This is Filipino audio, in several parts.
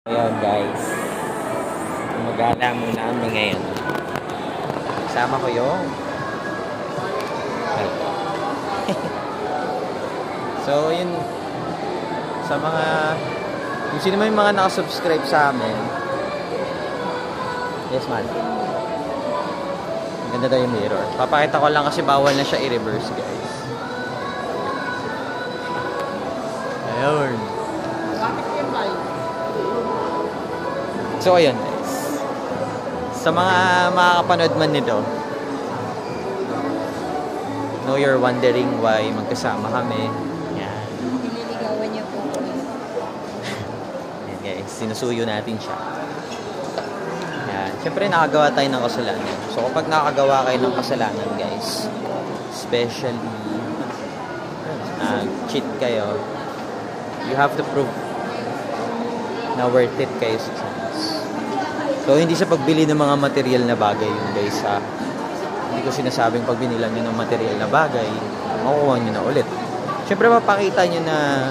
Ayun guys, magala muna kami ngayon. Kasama ko yung so yun, sa mga kung sino may mga nakasubscribe sa amin. Yes man, maganda daw yung mirror. Papakita ko lang kasi bawal na siya i-reverse guys. Ayun. So ayun guys, sa mga makakapanood man nito, know you're wondering why magkasama kami. Yan. Nililigawan niyo po. Yan guys, sinusuyo natin siya. Yan. Siyempre nakagawa tayo ng kasalanan. So kapag nakagawa kayo ng kasalanan guys, especially cheat kayo, you have to prove na worth it kayo sa chance. So hindi sa pagbili ng mga material na bagay yun guys ha. Hindi ko sinasabing pag binilan nyo ng material na bagay, makukuha nyo na ulit. Siyempre mapakita nyo na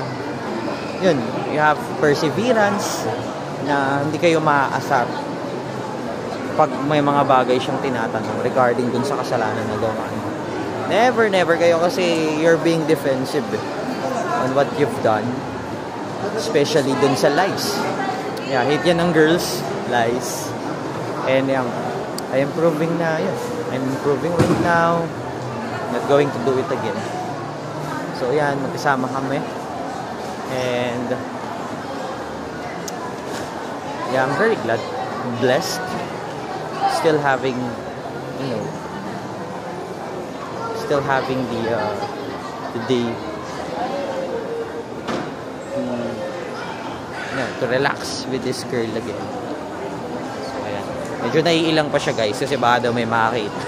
yun, you have perseverance, na hindi kayo maaasar pag may mga bagay siyang tinatanong regarding dun sa kasalanan na gawa nyo. Never kayo kasi you're being defensive on what you've done, especially dun sa lies. Yeah, hate yan ng girls, lies. And I am proving na yun. I'm improving right now. Not going to do it again. So yan, magkasama kami. And yeah, I'm very glad. I'm blessed. Still having, you know, still having the day to relax with this girl again. So ayan, medyo naiilang pa siya guys kasi baka daw may makakita.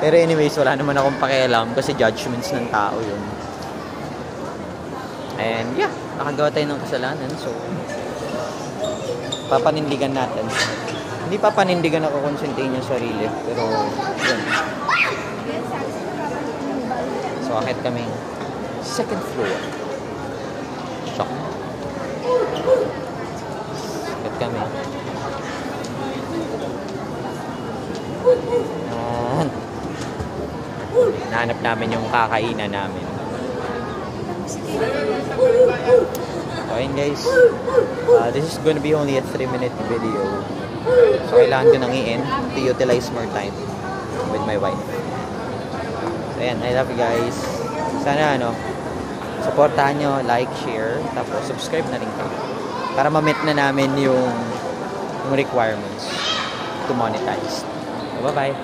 Pero anyways, wala naman akong pakialam kasi judgments ng tao yun. And yeah, nakagawa tayo ng kasalanan, so papanindigan natin. Hindi papanindigan ako konsentin yung sarili, pero yun. So akit kaming second floor. Shock. Akit kami. Nahanap namin yung kakainan namin. So ayun guys, this is gonna be only a 3-minute video. So kailangan ko nang i-end to utilize more time with my wife. So ayan, I love you guys. Sana supportahan nyo, like, share, tapos subscribe na rin kayo para ma-meet na namin yung requirements to monetize. So bye bye.